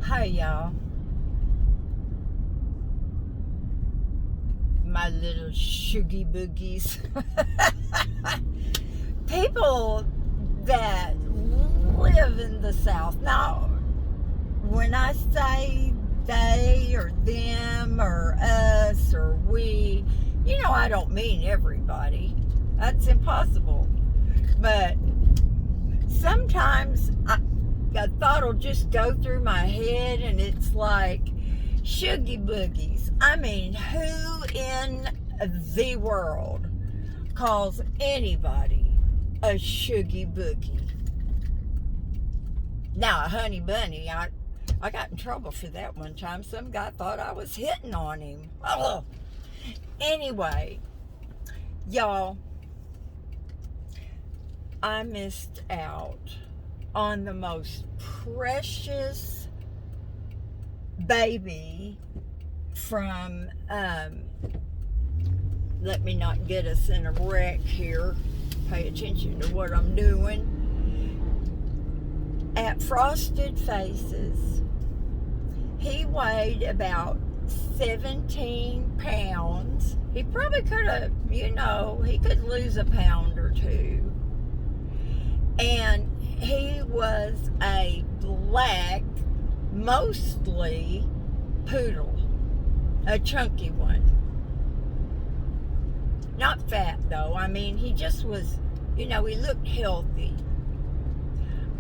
Hi, y'all. My little shoogie boogies. People that live in the South. Now, when I say they or them or us or we, I don't mean everybody. That's impossible. But sometimes a thought will just go through my head and it's like, shoogie boogies. I mean, who in the world calls anybody a shoogie boogie? Now, a honey bunny, I got in trouble for that one time. Some guy thought I was hitting on him. Oh. Anyway, y'all, I missed out on the most precious baby from, let me not get us in a wreck here. Pay attention to what I'm doing. At Frosted Faces, he weighed about 17 pounds. He probably could have, he could lose a pound or two. And he was a black, mostly poodle, a chunky one. Not fat though. I mean, he just was, he looked healthy.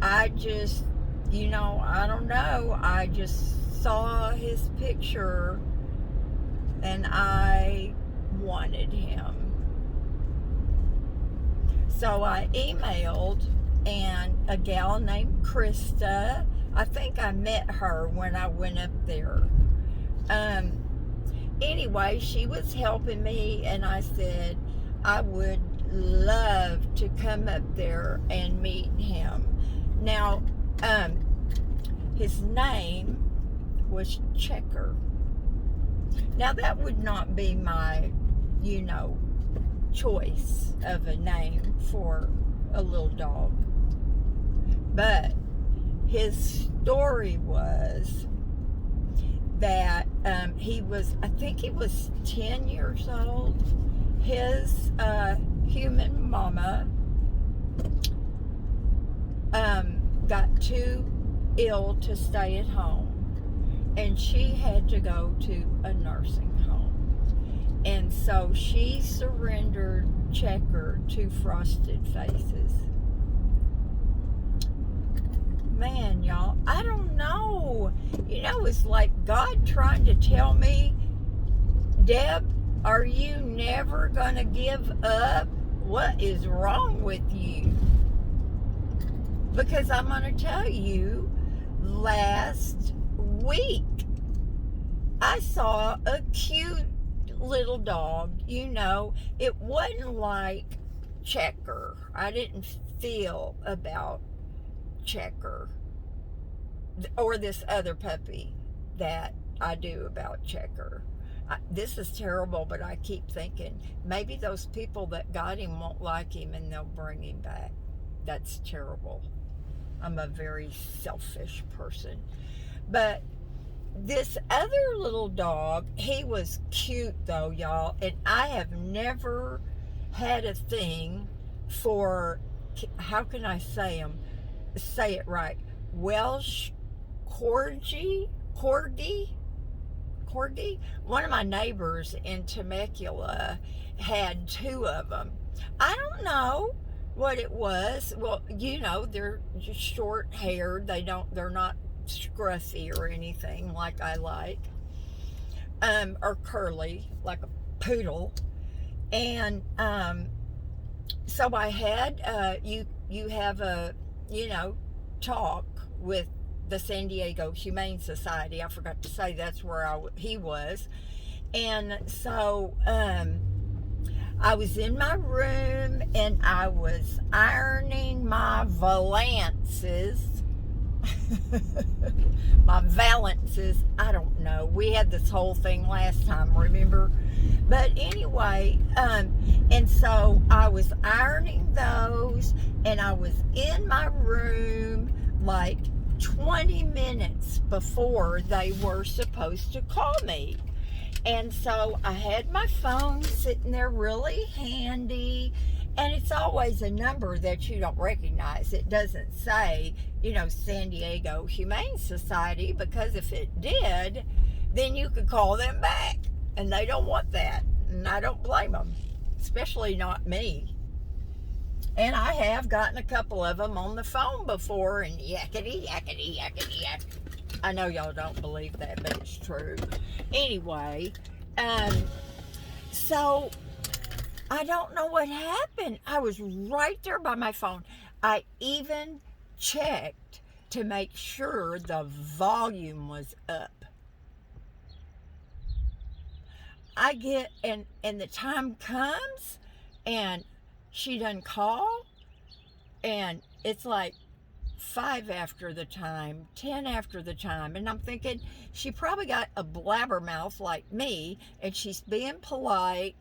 I just, I don't know. I just saw his picture and I wanted him. So I emailed and a gal named Krista, I think I met her when I went up there. Anyway, she was helping me and I said I would love to come up there and meet him. Now, his name was Checker. Now that would not be my, choice of a name for a little dog. But his story was that I think he was 10 years old. His human mama got too ill to stay at home, and she had to go to a nursing home. And so she surrendered Checker to Frosted Faces. Man, y'all, I don't know. It's like God trying to tell me, Deb, are you never going to give up? What is wrong with you? Because I'm going to tell you, last week, I saw a cute little dog. It wasn't like Checker. I didn't feel about Checker or this other puppy that I do about Checker. This is terrible, but I keep thinking maybe those people that got him won't like him and they'll bring him back. That's terrible. I'm a very selfish person. But this other little dog, he was cute though, y'all, and I have never had a thing for, how can I say it right, Welsh Corgi. One of my neighbors in Temecula had two of them. I don't know what it was. Well, they're just short haired. They're not scruffy or anything like I like, or curly like a poodle. And so I had you have a talk with the San Diego Humane Society. I forgot to say that's where he was. And so I was in my room and I was ironing my valances. My valances, I don't know. We had this whole thing last time, remember? But anyway, and so I was ironing those and I was in my room like 20 minutes before they were supposed to call me. And so I had my phone sitting there really handy, and it's always a number that you don't recognize. It doesn't say, San Diego Humane Society, because if it did, then you could call them back, and they don't want that, and I don't blame them, especially not me. And I have gotten a couple of them on the phone before, and yakety, yakety, yakety, yakety. I know y'all don't believe that, but it's true. Anyway, so I don't know what happened. I was right there by my phone. I even checked to make sure the volume was up. I get, and the time comes, and she doesn't call, and it's like 5 after the time, 10 after the time, and I'm thinking she probably got a blabbermouth like me, and she's being polite,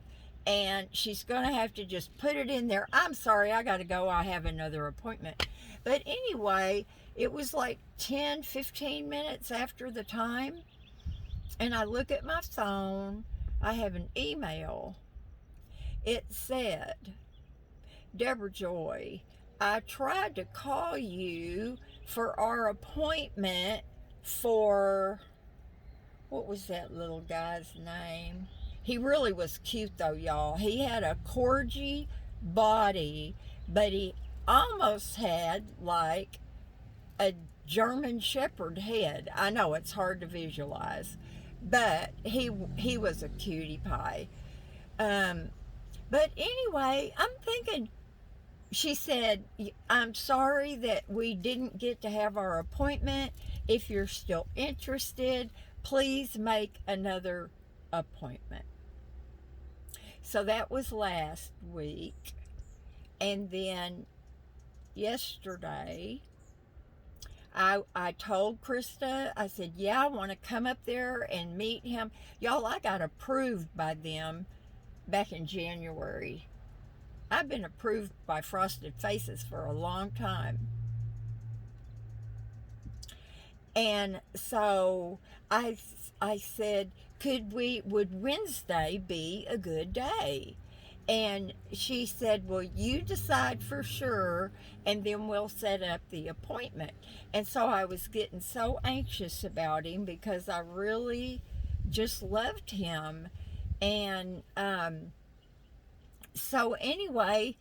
and she's gonna have to just put it in there. I'm sorry, I gotta go, I have another appointment. But anyway, it was like 10-15 minutes after the time, and I look at my phone. I have an email. It said, Debrajoy, I tried to call you for our appointment for, what was that little guy's name? He really was cute though, y'all. He had a corgi body, but he almost had like a German Shepherd head. I know it's hard to visualize, but he was a cutie pie. But anyway, I'm thinking, she said, I'm sorry that we didn't get to have our appointment. If you're still interested, please make another appointment. So that was last week. And then yesterday, I told Krista, I said, yeah, I want to come up there and meet him. Y'all, I got approved by them back in January. I've been approved by Frosted Faces for a long time. And so I said, would Wednesday be a good day? And she said, well, you decide for sure, and then we'll set up the appointment. And so I was getting so anxious about him because I really just loved him. And so anyway,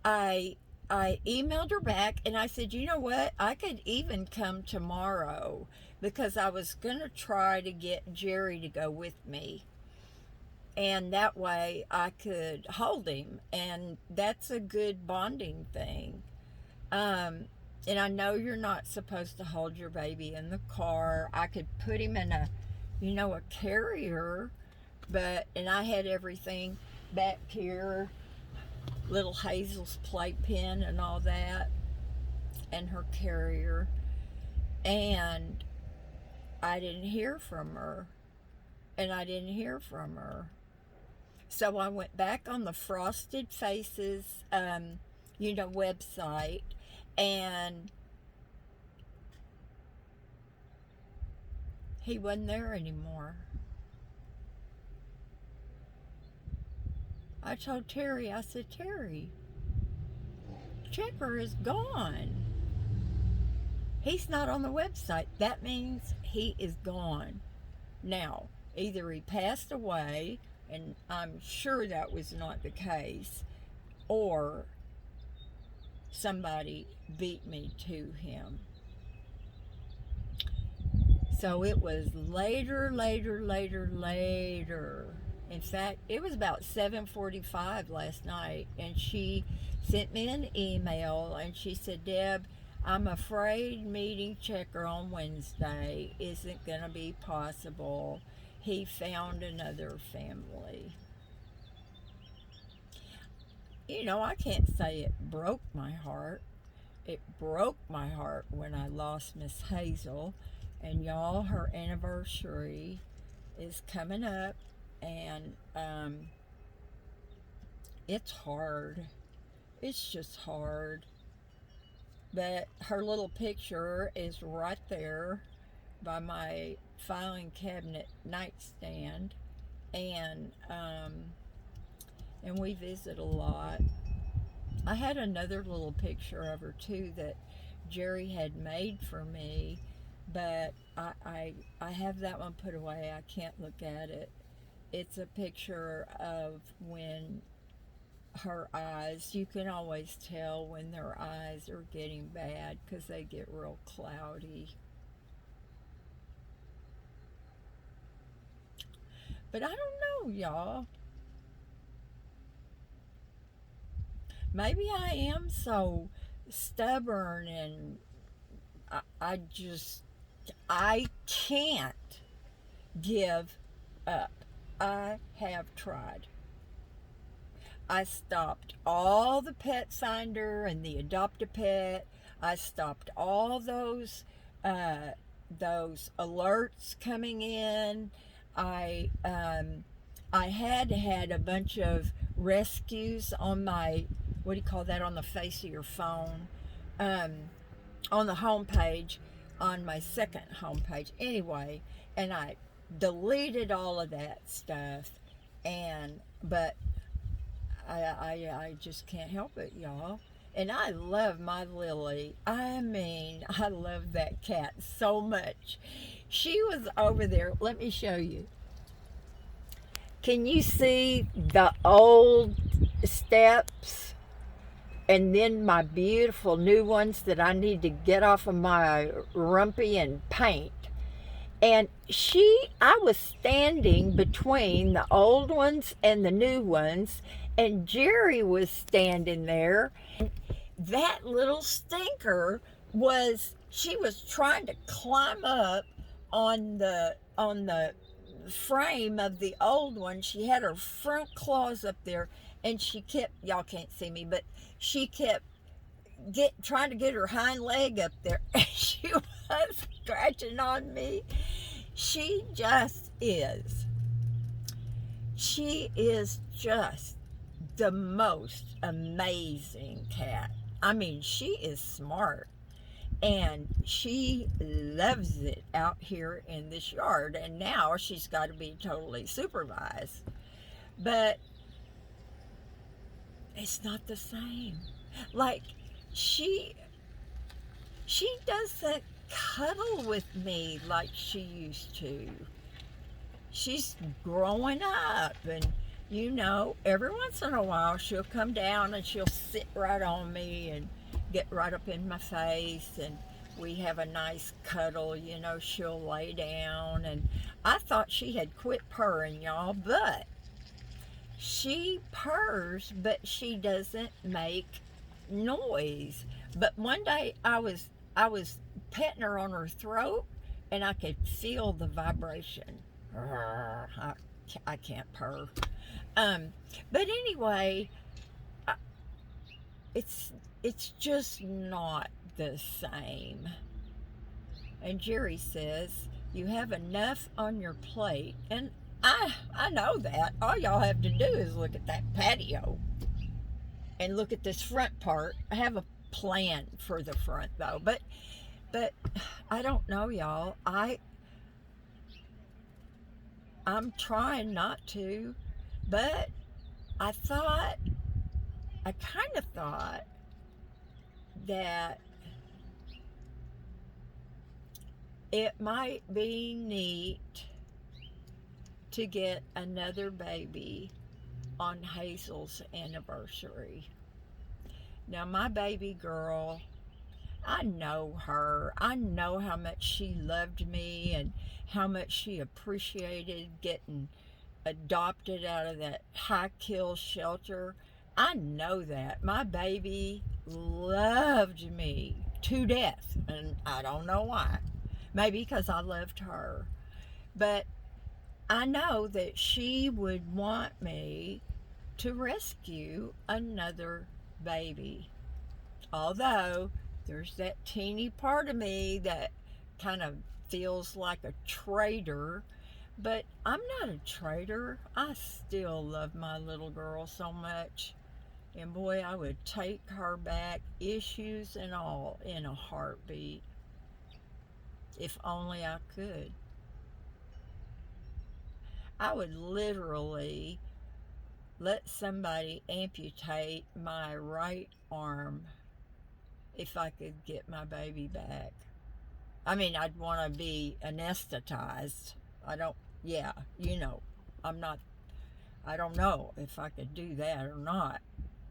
I emailed her back, and I said, you know what, I could even come tomorrow, because I was going to try to get Jerry to go with me, and that way I could hold him, and that's a good bonding thing. And I know you're not supposed to hold your baby in the car. I could put him in a carrier, and I had everything back here, little Hazel's playpen and all that, and her carrier, and I didn't hear from her, so I went back on the Frosted Faces website, and he wasn't there anymore. I told Terry, I said, Terry, Checker is gone. He's not on the website. That means he is gone. Now, either he passed away, and I'm sure that was not the case, or somebody beat me to him. So it was later. In fact, it was about 7:45 last night, and she sent me an email, and she said, Deb, I'm afraid meeting Checker on Wednesday isn't going to be possible. He found another family. I can't say it broke my heart. It broke my heart when I lost Miss Hazel, and y'all, her anniversary is coming up, and it's hard. It's just hard. But her little picture is right there by my filing cabinet nightstand, and and we visit a lot. I had another little picture of her too that Jerry had made for me, but I have that one put away. I can't look at it. It's a picture of when her eyes, you can always tell when their eyes are getting bad because they get real cloudy. But I don't know, y'all. Maybe I am so stubborn and I can't give up. I have tried. I stopped all the Pet Finder and the Adopt a Pet. I stopped all uh, those alerts coming in. I had a bunch of rescues on my, what do you call that, on the face of your phone, um, on the home page, on my second home page. Anyway, and I deleted all of that stuff, and but I just can't help it, y'all. And I love my Lily. I mean, I love that cat so much. She was over there. Let me show you. Can you see the old steps and then my beautiful new ones that I need to get off of my rumpy and paint? And I was standing between the old ones and the new ones, and Jerry was standing there. That little stinker she was trying to climb up on the frame of the old one. She had her front claws up there, and she kept, y'all can't see me, but she kept trying to get her hind leg up there. She was scratching on me. She just is. She is just the most amazing cat. I mean, she is smart and she loves it out here in this yard. And now she's got to be totally supervised. But it's not the same. Like, she doesn't cuddle with me like she used to. She's growing up, and every once in a while she'll come down and she'll sit right on me and get right up in my face, and we have a nice cuddle. She'll lay down, and I thought she had quit purring, y'all, but she purrs, but she doesn't make noise. But one day I was petting her on her throat, and I could feel the vibration. I can't purr. But anyway, it's just not the same. And Jerry says you have enough on your plate, and I know that. All y'all have to do is look at that patio and look at this front part. I have a plan for the front though, but I don't know, y'all. I'm trying not to, but I kind of thought that it might be neat to get another baby on Hazel's anniversary. Now, my baby girl, I know her. I know how much she loved me and how much she appreciated getting adopted out of that high kill shelter. I know that. My baby loved me to death, and I don't know why. Maybe because I loved her. But I know that she would want me to rescue another baby. Although there's that teeny part of me that kind of feels like a traitor, but I'm not a traitor. I still love my little girl so much. And boy, I would take her back, issues and all, in a heartbeat, if only I could. I would literally let somebody amputate my right arm if I could get my baby back. I mean, I'd want to be anesthetized. I don't, yeah, you know, I'm not, I don't know if I could do that or not.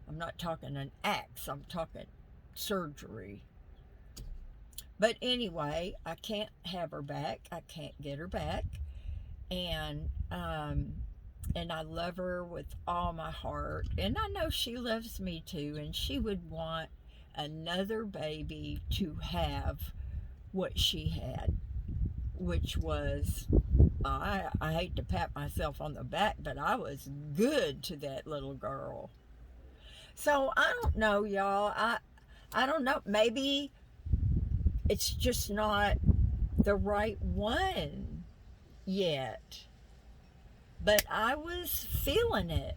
I'm not talking an axe, I'm talking surgery. But anyway, I can't have her back. I can't get her back. And, and I love her with all my heart. And I know she loves me too. And she would want another baby to have what she had, which was, I hate to pat myself on the back, but I was good to that little girl. So I don't know, y'all. I don't know. Maybe it's just not the right one yet. But I was feeling it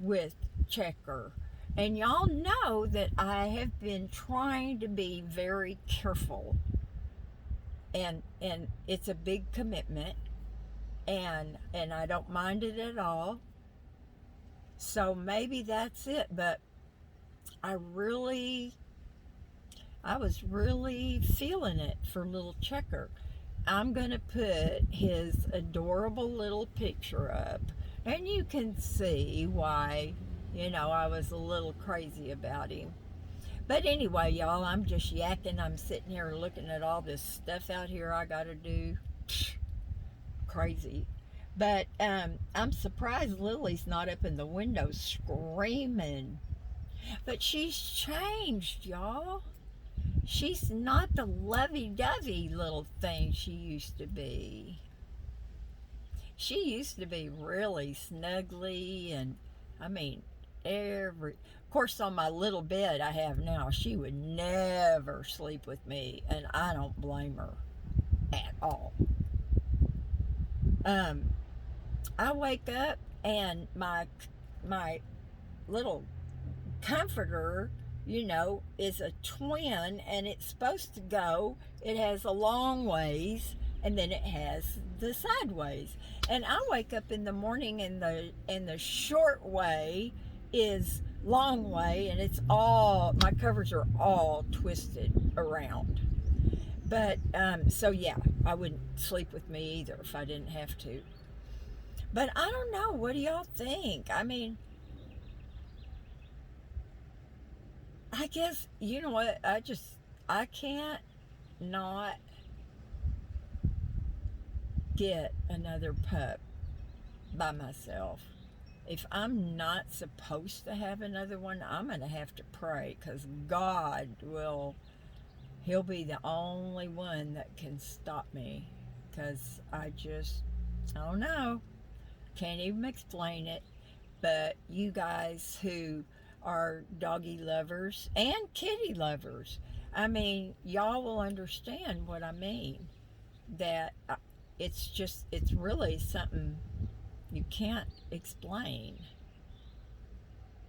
with Checker. And y'all know that I have been trying to be very careful. And it's a big commitment, and I don't mind it at all. So maybe that's it, but I was really feeling it for little Checker. I'm going to put his adorable little picture up, and you can see why, I was a little crazy about him. But anyway, y'all, I'm just yakking. I'm sitting here looking at all this stuff out here I got to do. Crazy. But I'm surprised Lily's not up in the window screaming. But she's changed, y'all. She's not the lovey-dovey little thing she used to be. She used to be really snuggly, and I mean, of course, on my little bed I have now, she would never sleep with me, and I don't blame her at all. I wake up and my little comforter, is a twin, and it's supposed to go. It has a long ways, and then it has the sideways. And I wake up in the morning, and the short way is long way, and it's all, my covers are all twisted around. But so yeah, I wouldn't sleep with me either if I didn't have to. But I don't know. What do y'all think? I mean, I guess, you know what? I can't not get another pup by myself. If I'm not supposed to have another one, I'm going to have to pray, because He'll be the only one that can stop me. Because I don't know. Can't even explain it. But you guys who are doggy lovers and kitty lovers, I mean, y'all will understand what I mean. That it's really something you can't explain.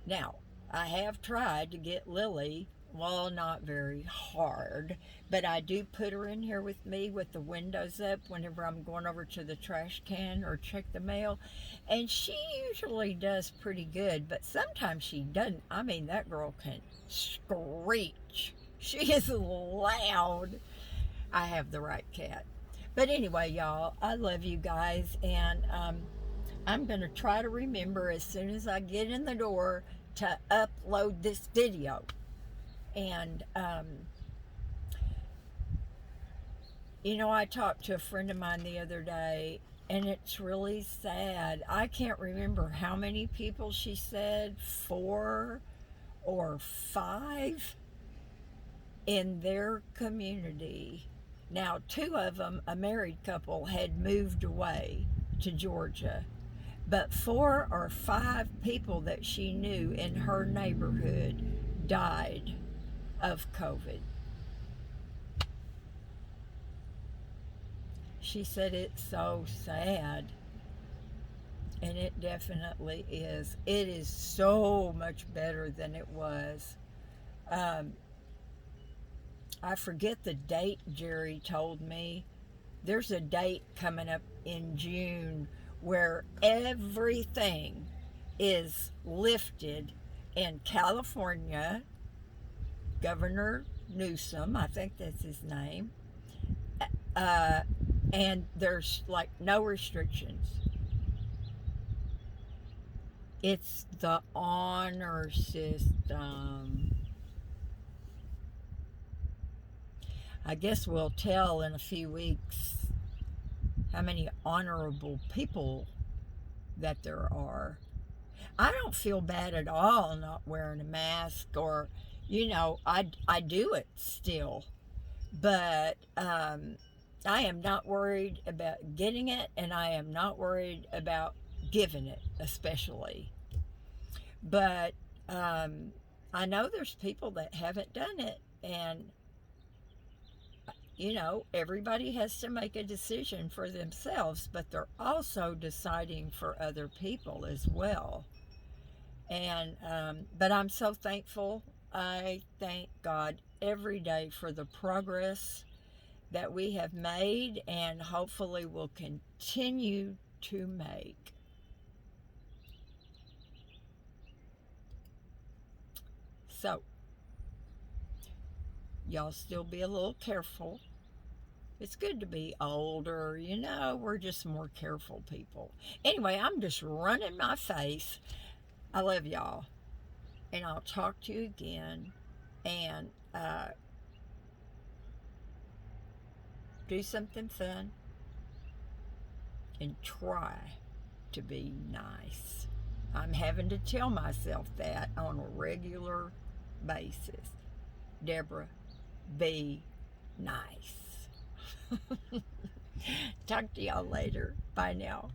Now, I have tried to get Lily, well, not very hard, but I do put her in here with me with the windows up whenever I'm going over to the trash can or check the mail, and she usually does pretty good, but sometimes she doesn't. I mean, that girl can screech. She is loud. I have the right cat. But anyway, y'all, I love you guys, and I'm going to try to remember as soon as I get in the door to upload this video. And, I talked to a friend of mine the other day, and it's really sad. I can't remember how many people she said, 4 or 5 in their community. Now, 2 of them, a married couple, had moved away to Georgia. But 4 or 5 people that she knew in her neighborhood died of COVID. She said it's so sad. And it definitely is. It is so much better than it was. Um, I forget the date Jerry told me. There's a date coming up in June where everything is lifted in California. Governor Newsom, I think that's his name, uh, and there's like no restrictions. It's the honor system. I guess we'll tell in a few weeks how many honorable people that there are. I don't feel bad at all not wearing a mask, or, I do it still. But I am not worried about getting it, and I am not worried about giving it, especially. But I know there's people that haven't done it, and everybody has to make a decision for themselves, but they're also deciding for other people as well. And but I'm so thankful. I thank God every day for the progress that we have made and hopefully will continue to make. So, y'all still be a little careful. It's good to be older, we're just more careful people. Anyway, I'm just running my face. I love y'all. And I'll talk to you again. And do something fun and try to be nice. I'm having to tell myself that on a regular basis. Deborah, be nice. Talk to y'all later. Bye now.